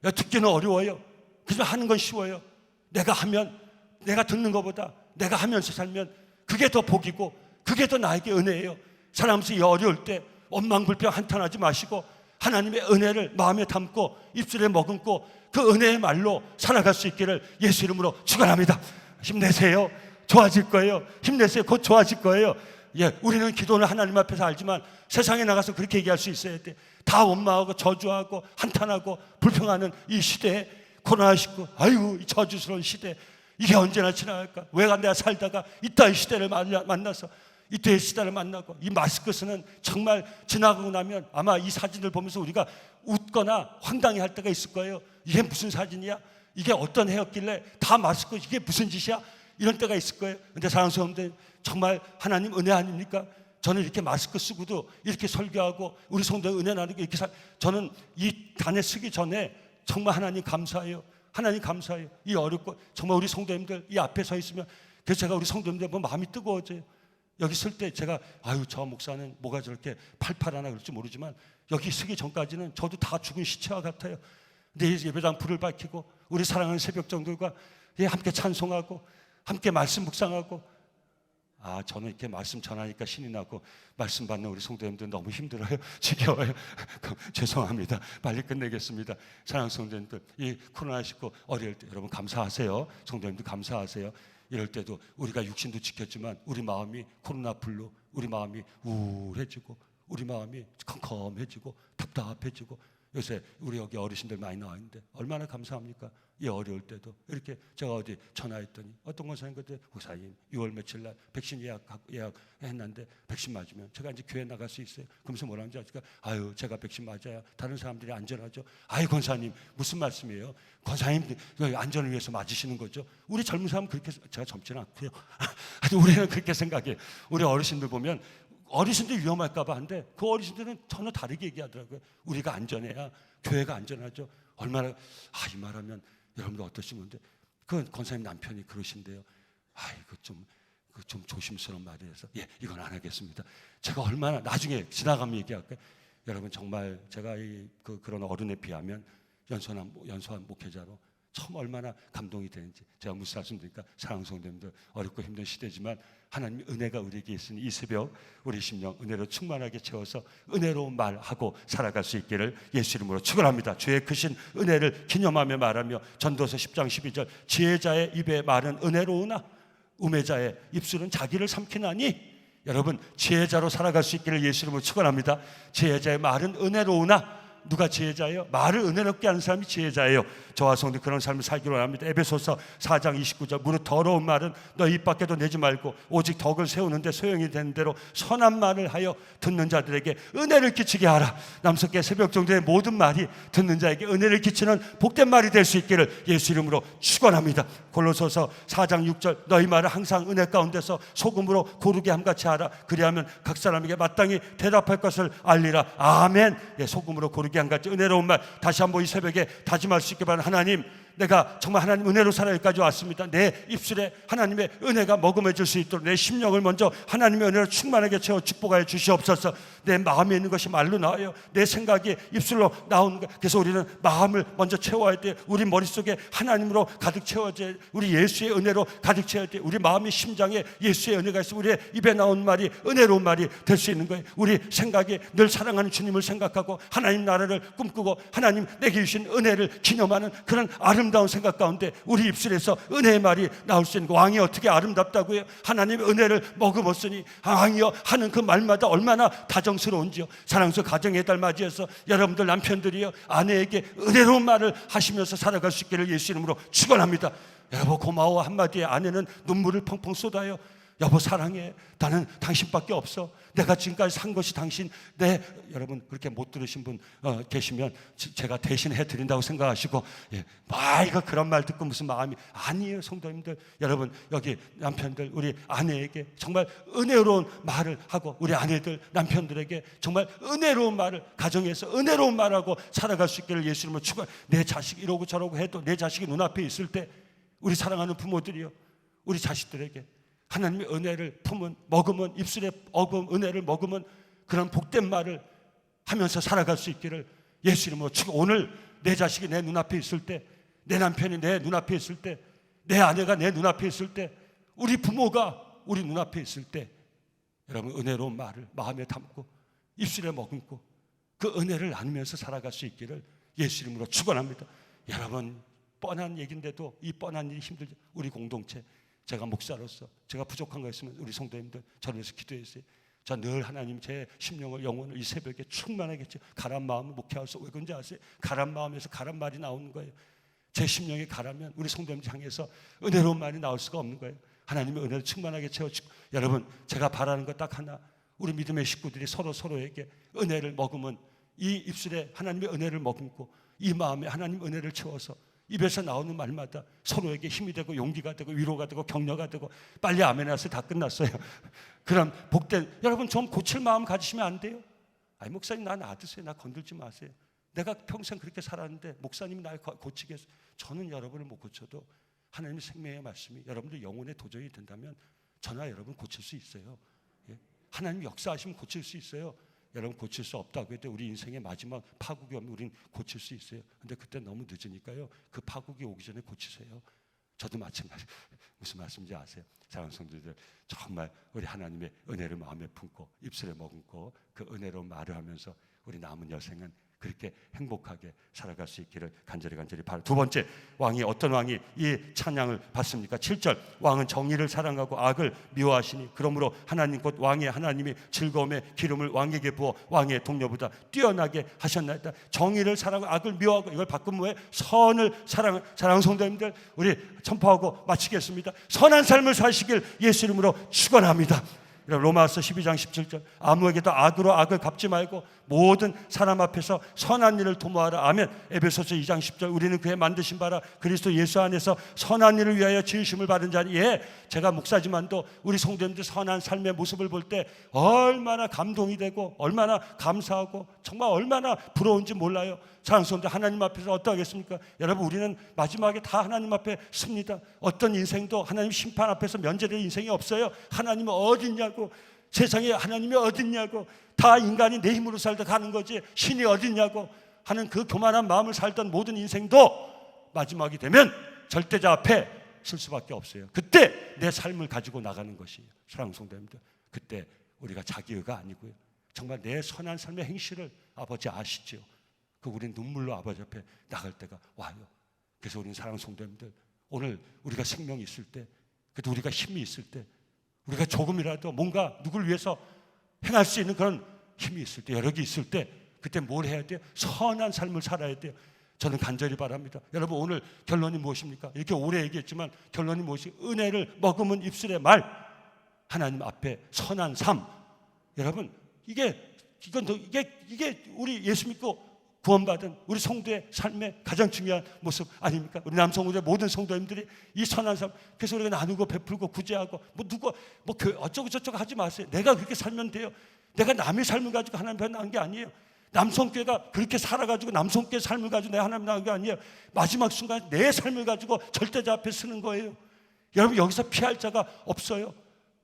듣기는 어려워요. 그지만 하는 건 쉬워요. 내가 하면, 내가 듣는 것보다 내가 하면서 살면 그게 더 복이고 그게 더 나에게 은혜예요. 살아가면서 이 어려울 때 원망불평 한탄하지 마시고 하나님의 은혜를 마음에 담고 입술에 머금고 그 은혜의 말로 살아갈 수 있기를 예수 이름으로 축원합니다. 힘내세요. 좋아질 거예요. 힘내세요. 곧 좋아질 거예요. 우리는 기도는 하나님 앞에서 알지만 세상에 나가서 그렇게 얘기할 수 있어야 돼. 다 원망하고 저주하고 한탄하고 불평하는 이 시대에 코로나19, 아이고 이 저주스러운 시대, 이게 언제나 지나갈까? 왜 내가 살다가 이따의 시대를 만나서 이때의 시대를 만나고, 이 마스크 쓰는 정말 지나가고 나면 아마 이 사진을 보면서 우리가 웃거나 황당해 할 때가 있을 거예요. 이게 무슨 사진이야? 이게 어떤 해였길래 다 마스크, 이게 무슨 짓이야? 이런 때가 있을 거예요. 근데 사랑하는 성도들, 정말 하나님 은혜 아닙니까? 저는 이렇게 마스크 쓰고도 이렇게 설교하고 우리 성도들 은혜 나누고 이렇게 저는 이 단에 쓰기 전에 정말 하나님 감사해요. 하나님 감사해요. 이 어렵고 정말 우리 성도님들 이 앞에 서 있으면, 그래서 제가 우리 성도님들 보면 마음이 뜨거워져요. 여기 쓸 때 제가 아유 저 목사는 뭐가 저렇게 팔팔하나 그럴지 모르지만 여기 쓰기 전까지는 저도 다 죽은 시체와 같아요. 근데 예배당 불을 밝히고 우리 사랑하는 새벽정들과 함께 찬송하고 함께 말씀 묵상하고, 저는 이렇게 말씀 전하니까 신이 나고 말씀 받는 우리 성도님들 너무 힘들어요. 지겨워요. 죄송합니다. 빨리 끝내겠습니다. 사랑하는 성도님들, 이 코로나19 어려울 때 여러분 감사하세요. 성도님들 감사하세요. 이럴 때도 우리가 육신도 지켰지만 우리 마음이 코로나 불로 우리 마음이 우울해지고 우리 마음이 컴컴해지고 답답해지고, 요새 우리 여기 어르신들 많이 나와 있는데 얼마나 감사합니까? 이 어려울 때도 이렇게 제가 어디 전화했더니 어떤 권사님 그때 목사님 6월 며칠 날 백신 예약했는데 백신 맞으면 제가 이제 교회 나갈 수 있어요. 그러면서 뭐라는지 아실까? 아유 제가 백신 맞아야 다른 사람들이 안전하죠. 아이 권사님 무슨 말씀이에요? 권사님 안전을 위해서 맞으시는 거죠. 우리 젊은 사람은 그렇게, 제가 젊지는 않고요. 우리는 그렇게 생각해요. 우리 어르신들 보면 어르신들 위험할까 봐 하는데 그 어르신들은 전혀 다르게 얘기하더라고요. 우리가 안전해야 교회가 안전하죠. 얼마나 이 말하면 여러분들 어떠신건데, 그 권사님 남편이 그러신데요. 이거 좀 조심스러운 말이라서 이건 안 하겠습니다. 제가 얼마나 나중에 지나가면 얘기할게요. 여러분 정말 제가 그런 어른에 비하면 연소한 목회자로 참 얼마나 감동이 되는지 제가 무슨 말씀드리니까, 사랑하는 성도님들 어렵고 힘든 시대지만 하나님의 은혜가 우리에게 있으니 이 새벽 우리 심령 은혜로 충만하게 채워서 은혜로운 말하고 살아갈 수 있기를 예수 이름으로 축원합니다. 주의 크신 은혜를 기념하며 말하며, 전도서 10장 12절 지혜자의 입에 말은 은혜로우나 우매자의 입술은 자기를 삼키나니, 여러분 지혜자로 살아갈 수 있기를 예수 이름으로 축원합니다. 지혜자의 말은 은혜로우나, 누가 지혜자예요? 말을 은혜롭게 하는 사람이 지혜자예요. 저와 성도 그런 삶을 살기로 합니다. 에베소서 4장 29절 무릇 더러운 말은 너 입 밖에도 내지 말고 오직 덕을 세우는데 소용이 되는 대로 선한 말을 하여 듣는 자들에게 은혜를 끼치게 하라. 남석계 새벽 정도의 모든 말이 듣는 자에게 은혜를 끼치는 복된 말이 될 수 있기를 예수 이름으로 축원합니다. 골로새서 4장 6절 너희 말을 항상 은혜 가운데서 소금으로 고르게 함같이 하라. 그리하면 각 사람에게 마땅히 대답할 것을 알리라. 아멘. 소금으로 고르게 함같이 은혜로운 말, 다시 한번 이 새벽에 다짐할 수 있게 바라는 하나님, 내가 정말 하나님 은혜로 살아 여기까지 왔습니다. 내 입술에 하나님의 은혜가 머금어질 수 있도록 내 심령을 먼저 하나님의 은혜로 충만하게 채워 축복하여 주시옵소서. 내 마음에 있는 것이 말로 나와요. 내 생각이 입술로 나오는 것. 그래서 우리는 마음을 먼저 채워야 돼. 우리 머릿속에 하나님으로 가득 채워져야 돼. 우리 예수의 은혜로 가득 채워야 돼. 우리 마음의 심장에 예수의 은혜가 있어 우리의 입에 나온 말이 은혜로운 말이 될 수 있는 거예요. 우리 생각이 늘 사랑하는 주님을 생각하고 하나님 나라를 꿈꾸고 하나님 내게 주신 은혜를 기념하는 그런 아름다운 생각 가운데 우리 입술에서 은혜의 말이 나올 수 있는 거. 왕이 어떻게 아름답다고요? 하나님의 은혜를 머금었으니 왕이여 하는 그 말마다 얼마나 다정스러운지요. 사랑스러운 가정의 달 맞이해서 여러분들 남편들이요 아내에게 은혜로운 말을 하시면서 살아갈 수 있기를 예수 이름으로 축원합니다. 여보 고마워 한마디에 아내는 눈물을 펑펑 쏟아요. 여보 사랑해. 나는 당신밖에 없어. 내가 지금까지 산 것이 당신. 여러분 그렇게 못 들으신 분 계시면 제가 대신 해드린다고 생각하시고 이거 그런 말 듣고 무슨 마음이 아니에요. 성도님들 여러분 여기 남편들 우리 아내에게 정말 은혜로운 말을 하고 우리 아내들 남편들에게 정말 은혜로운 말을 가정에서 은혜로운 말하고 살아갈 수 있기를 예수 이름으로 축원. 내 자식이 이러고 저러고 해도 내 자식이 눈앞에 있을 때 우리 사랑하는 부모들이요 우리 자식들에게 하나님의 은혜를 머금은 입술에 은혜를 머금은 그런 복된 말을 하면서 살아갈 수 있기를 예수 이름으로 축원. 오늘 내 자식이 내 눈앞에 있을 때, 내 남편이 내 눈앞에 있을 때, 내 아내가 내 눈앞에 있을 때, 우리 부모가 우리 눈앞에 있을 때 여러분 은혜로운 말을 마음에 담고 입술에 머금고 그 은혜를 나누면서 살아갈 수 있기를 예수 이름으로 축원합니다. 여러분 뻔한 얘기인데도 이 뻔한 일이 힘들죠. 우리 공동체 제가 목사로서 제가 부족한 거 있으면 우리 성도님들 저를 위해서 기도해주세요. 저 늘 하나님 제 심령을 영혼을 이 새벽에 충만하겠죠. 가란 마음을 목회하면서 왜 그런지 아세요? 가란 마음에서 가란 말이 나오는 거예요. 제 심령이 가라면 우리 성도님들 향해서 은혜로운 말이 나올 수가 없는 거예요. 하나님의 은혜를 충만하게 채워주고, 여러분 제가 바라는 것 딱 하나, 우리 믿음의 식구들이 서로에게 은혜를 머금은 이 입술에 하나님의 은혜를 머금고 이 마음에 하나님 은혜를 채워서 입에서 나오는 말마다 서로에게 힘이 되고 용기가 되고 위로가 되고 격려가 되고, 빨리 아멘 하세요. 다 끝났어요. 그럼 복된, 여러분 좀 고칠 마음 가지시면 안 돼요? 아니 목사님 나 놔두세요. 나 건들지 마세요. 내가 평생 그렇게 살았는데 목사님이 날 고치겠어요? 저는 여러분을 못 고쳐도 하나님의 생명의 말씀이 여러분들 영혼에 도전이 된다면 저나 여러분 고칠 수 있어요. 예? 하나님 역사하시면 고칠 수 있어요. 여러분 고칠 수 없다고 해도 우리 인생의 마지막 파국이 오면 우린 고칠 수 있어요. 근데 그때 너무 늦으니까요, 그 파국이 오기 전에 고치세요. 저도 마찬가지. 무슨 말씀인지 아세요? 사랑하는 성도들, 정말 우리 하나님의 은혜를 마음에 품고 입술에 머금고 그 은혜로운 말을 하면서 우리 남은 여생은 그렇게 행복하게 살아갈 수 있기를 간절히 바라. 두 번째, 왕이 어떤 왕이 이 찬양을 받습니까? 7절, 왕은 정의를 사랑하고 악을 미워하시니 그러므로 하나님 곧 왕의 하나님이 즐거움의 기름을 왕에게 부어 왕의 동료보다 뛰어나게 하셨나이다. 정의를 사랑하고 악을 미워하고, 이걸 바꾸면 뭐예요? 선을 사랑하는 성도님들, 우리 선포하고 마치겠습니다. 선한 삶을 사시길 예수 이름으로 축원합니다. 로마서 12장 17절, 아무에게도 악으로 악을 갚지 말고 모든 사람 앞에서 선한 일을 도모하라. 아멘. 에베소서 2장 10절, 우리는 그의 만드신 바라 그리스도 예수 안에서 선한 일을 위하여 지으심을 받은 자니. 예, 제가 목사지만도 우리 성도님들 선한 삶의 모습을 볼 때 얼마나 감동이 되고 얼마나 감사하고 정말 얼마나 부러운지 몰라요. 사랑하는 성도들, 하나님 앞에서 어떠하겠습니까? 여러분, 우리는 마지막에 다 하나님 앞에 섭니다. 어떤 인생도 하나님 심판 앞에서 면제될 인생이 없어요. 하나님은 어디 있냐고, 세상에 하나님이 어디 있냐고, 다 인간이 내 힘으로 살다 가는 거지 신이 어디 있냐고 하는 그 교만한 마음을 살던 모든 인생도 마지막이 되면 절대자 앞에 설 수밖에 없어요. 그때 내 삶을 가지고 나가는 것이에요. 사랑하는 성도님들, 그때 우리가 자기의가 아니고요, 정말 내 선한 삶의 행실을 아버지 아시죠? 그 우린 눈물로 아버지 앞에 나갈 때가 와요. 그래서 우리는 사랑하는 성도님들, 오늘 우리가 생명이 있을 때, 그래도 우리가 힘이 있을 때, 우리가 조금이라도 뭔가 누구를 위해서 행할 수 있는 그런 힘이 있을 때, 여력이 있을 때, 그때 뭘 해야 돼요? 선한 삶을 살아야 돼요. 저는 간절히 바랍니다. 여러분, 오늘 결론이 무엇입니까? 이렇게 오래 얘기했지만 결론이 무엇이? 은혜를 머금은 입술의 말, 하나님 앞에 선한 삶. 여러분, 이게 우리 예수 믿고 구원받은 우리 성도의 삶의 가장 중요한 모습 아닙니까? 우리 남성우대 모든 성도님들이 이 선한 삶, 그래서 우리가 나누고 베풀고 구제하고 어쩌고 저쩌고 하지 마세요. 내가 그렇게 살면 돼요. 내가 남의 삶을 가지고 하나님 앞에 나온 게 아니에요. 남성교회가 그렇게 살아가지고 남성교회 삶을 가지고 내가 하나님 나온 게 아니에요. 마지막 순간 내 삶을 가지고 절대자 앞에 쓰는 거예요. 여러분, 여기서 피할 자가 없어요.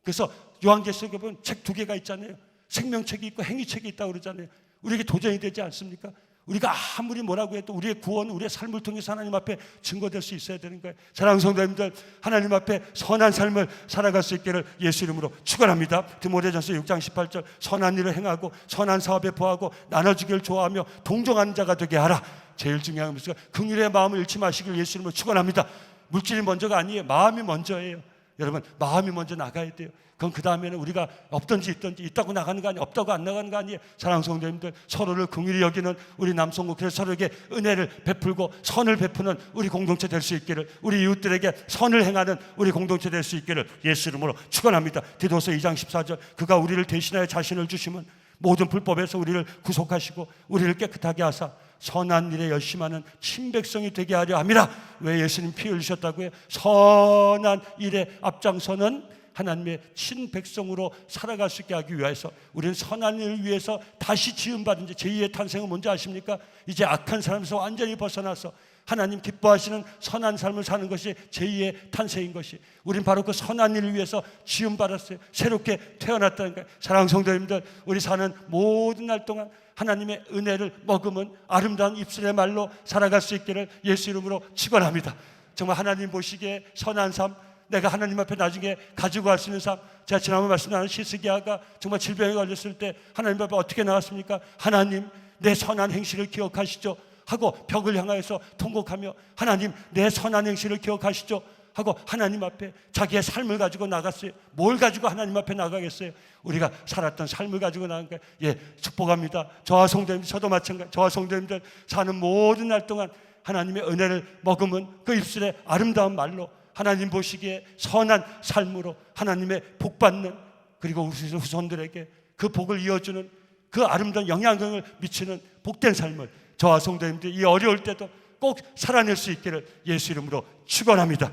그래서 요한계시록에 보면 책 2개가 있잖아요. 생명책이 있고 행위책이 있다고 그러잖아요. 우리에게 도전이 되지 않습니까? 우리가 아무리 뭐라고 해도 우리의 구원, 우리의 삶을 통해서 하나님 앞에 증거될 수 있어야 되는 거예요. 사랑하는 성도님들, 하나님 앞에 선한 삶을 살아갈 수 있기를 예수 이름으로 축원합니다. 디모데전서 6장 18절, 선한 일을 행하고 선한 사업에 보하고 나눠주기를 좋아하며 동정하는 자가 되게 하라. 제일 중요한 것은 긍휼의 마음을 잃지 마시길 예수 이름으로 축원합니다. 물질이 먼저가 아니에요. 마음이 먼저예요. 여러분, 마음이 먼저 나가야 돼요. 그럼 그 다음에는 우리가 없든지 있든지, 있다고 나가는 거 아니에요. 없다고 안 나가는 거 아니에요. 사랑하는 성도님들, 서로를 긍휼히 여기는 우리 남성국, 그래서 서로에게 은혜를 베풀고 선을 베푸는 우리 공동체 될 수 있기를, 우리 이웃들에게 선을 행하는 우리 공동체 될 수 있기를 예수 이름으로 축원합니다. 디도서 2장 14절, 그가 우리를 대신하여 자신을 주심은 모든 불법에서 우리를 구속하시고 우리를 깨끗하게 하사 선한 일에 열심하는 친백성이 되게 하려 함이라. 왜 예수님 피 흘리셨다고요? 선한 일에 앞장서는 하나님의 친백성으로 살아갈 수 있게 하기 위해서, 우리는 선한 일을 위해서 다시 지음받은 제2의 탄생은 뭔지 아십니까? 이제 악한 삶에서 완전히 벗어나서 하나님 기뻐하시는 선한 삶을 사는 것이 제2의 탄생인 것이, 우린 바로 그 선한 일을 위해서 지음받았어요. 새롭게 태어났다는 거예요. 사랑하는 성도님들, 우리 사는 모든 날 동안 하나님의 은혜를 머금은 아름다운 입술의 말로 살아갈 수 있기를 예수 이름으로 축원합니다. 정말 하나님 보시기에 선한 삶, 내가 하나님 앞에 나중에 가지고 갈 수 있는 삶. 제가 지난번 말씀드린 시스기야가 정말 질병에 걸렸을 때 하나님 앞에 어떻게 나왔습니까? 하나님, 내 선한 행실을 기억하시죠 하고 벽을 향하여서 통곡하며, 하나님, 내 선한 행실을 기억하시죠 하고 하나님 앞에 자기의 삶을 가지고 나갔어요. 뭘 가지고 하나님 앞에 나가겠어요? 우리가 살았던 삶을 가지고 나간 거예요. 예, 축복합니다. 저와 성도님들, 저도 마찬가지. 저와 성도님들 사는 모든 날 동안 하나님의 은혜를 머금은 그 입술의 아름다운 말로 하나님 보시기에 선한 삶으로 하나님의 복받는, 그리고 후손들에게 그 복을 이어주는 그 아름다운 영향력을 미치는 복된 삶을 저와 성도님들이 이 어려울 때도 꼭 살아낼 수 있기를 예수 이름으로 축원합니다.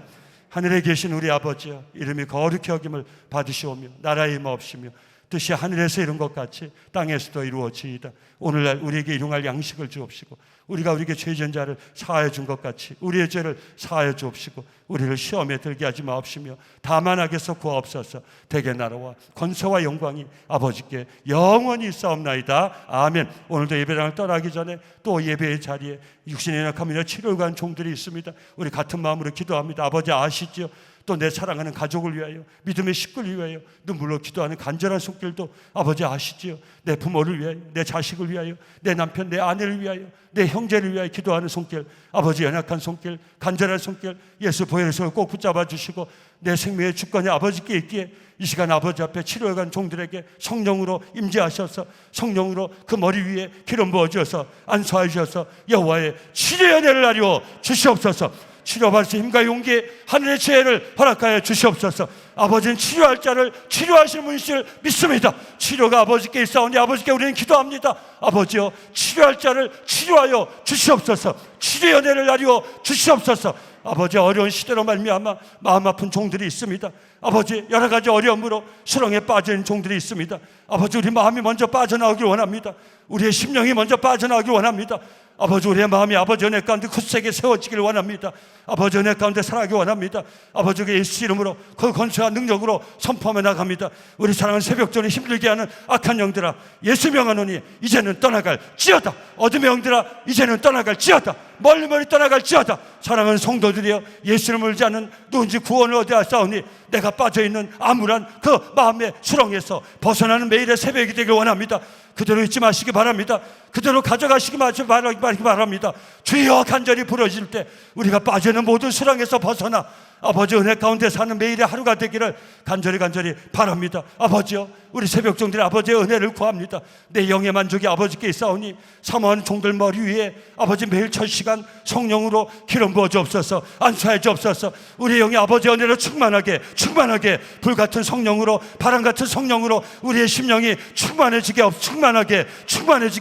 하늘에 계신 우리 아버지여, 이름이 거룩히 여김을 받으시오며 나라의 임하옵시며 뜻이 하늘에서 이룬 것 같이 땅에서도 이루어지이다. 오늘날 우리에게 일용할 양식을 주옵시고 우리가 우리에게 죄진 자를 사하여 준 것 같이 우리의 죄를 사하여 주옵시고 우리를 시험에 들게 하지 마옵시며 다만 악에서 구하옵소서. 대개 나라와 권세와 영광이 아버지께 영원히 있사옵나이다. 아멘. 오늘도 예배당을 떠나기 전에 또 예배의 자리에 육신의 약함이나 치료를 간 종들이 있습니다. 우리 같은 마음으로 기도합니다. 아버지 아시죠? 또 내 사랑하는 가족을 위하여, 믿음의 식구를 위하여 눈물로 기도하는 간절한 손길도 아버지 아시지요. 내 부모를 위하여, 내 자식을 위하여, 내 남편, 내 아내를 위하여, 내 형제를 위하여 기도하는 손길, 아버지 연약한 손길, 간절한 손길 예수 보혈의 손을 꼭 붙잡아 주시고 내 생명의 주권이 아버지께 있기에 이 시간 아버지 앞에 치료해간 종들에게 성령으로 임재하셔서 성령으로 그 머리 위에 기름 부어주셔서 안수하여 주셔서 여호와의 치료의 은혜를 나리워 주시옵소서. 치료받을 수 힘과 용기, 하늘의 지혜를 허락하여 주시옵소서. 아버지는 치료할 자를 치료하시는 분이실 믿습니다. 치료가 아버지께 있사오니 아버지께 우리는 기도합니다. 아버지여, 치료할 자를 치료하여 주시옵소서. 치료의 은혜를 나리워 주시옵소서. 아버지, 어려운 시대로 말미암아 마음 아픈 종들이 있습니다. 아버지, 여러 가지 어려움으로 수렁에 빠진 종들이 있습니다. 아버지, 우리 마음이 먼저 빠져나오길 원합니다. 우리의 심령이 먼저 빠져나오길 원합니다. 아버지, 우리의 마음이 아버지 은혜 가운데 굳세게 세워지길 원합니다. 아버지 은혜 가운데 살아가기 원합니다. 아버지, 예수 이름으로 그 권세와 능력으로 선포하며 나갑니다. 우리 사랑하는 새벽전에 힘들게 하는 악한 영들아, 예수 명하노니 이제는 떠나갈지어다. 어둠의 영들아, 이제는 떠나갈지어다. 멀리 떠나갈지어다. 사랑하는 성도들이여, 예수 이름을 울지 않는 누군지 구원을 얻어야싸우니 내가 빠져있는 암울한 그 마음의 수렁에서 벗어나는 매일의 새벽이 되길 원합니다. 그대로 잊지 마시기 바랍니다. 그대로 가져가시기 바랍니다. 주여 간절히 부르실 때 우리가 빠지는 모든 수렁에서 벗어나 아버지 은혜 가운데 사는 매일의 하루가 되기를 간절히 바랍니다. 아버지여, 우리 새벽종들의 아버지의 은혜를 구합니다. 내 영의 만족이 아버지께 있사오니 사모하는 종들 머리 위에 아버지 매일 첫 시간 성령으로 기름 부어 주옵소서. 안수하여 주옵소서. 우리 영의 아버지의 은혜로 충만하게 불같은 성령으로, 바람같은 성령으로 우리의 심령이 충만해지게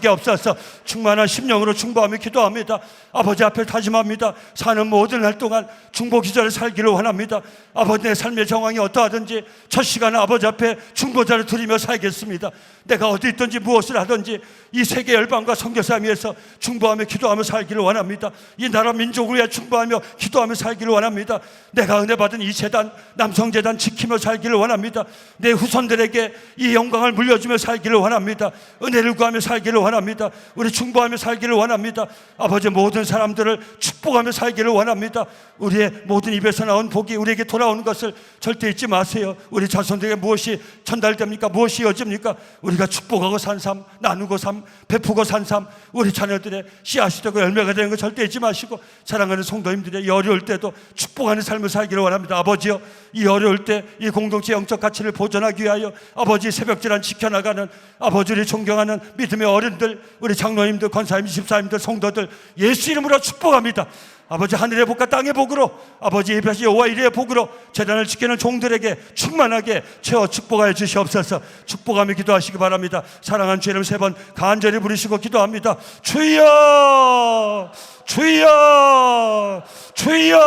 없소서. 충만한 심령으로 중보하며 기도합니다. 아버지 앞에 다짐합니다. 사는 모든 날 동안 중보 기절을 살기를 원합니다. 아버지, 내 삶의 정황이 어떠하든지 첫 시간에 아버지 앞에 중보자를 드리며 살겠습니다. 내가 어디 있든지 무엇을 하든지 이 세계 열방과 선교사를 위해서 중보하며 기도하며 살기를 원합니다. 이 나라 민족을 위해 중보하며 기도하며 살기를 원합니다. 내가 은혜 받은 이 재단, 남성재단 지키며 살기를 원합니다. 내 후손들에게 이 영광을 물려주며 살기를 원합니다. 은혜를 구하며 살기를 원합니다. 우리 중보하며 살기를 원합니다. 아버지, 모든 사람들을 축복하며 살기를 원합니다. 우리의 모든 입에서 나온 복이 우리에게 돌아오는 것을 절대 잊지 마세요. 우리 자손들에게 무엇이 전달됩니까? 무엇이 이어집니까? 우리가 축복하고 산 삶, 나누고 삶, 베푸고 산 삶, 우리 자녀들의 씨앗이 되고 열매가 되는 것 절대 잊지 마시고 사랑하는 성도님들의 이 어려울 때도 축복하는 삶을 살기를 원합니다. 아버지요, 이 어려울 때 이 공동체 영적 가치를 보존하기 위하여 아버지 새벽질환 지켜나가는 아버지를 존경하는 믿음의 어른들, 우리 장로님들, 권사님들, 집사님들, 성도들 예수 이름으로 축복합니다. 아버지, 하늘의 복과 땅의 복으로 아버지 예배하신 여호와 이레의 복으로 재단을 지키는 종들에게 충만하게 채워 축복하여 주시옵소서. 축복하며 기도하시기 바랍니다. 사랑하는 주의 이름 3번 간절히 부르시고 기도합니다. 주여, 주여, 주여.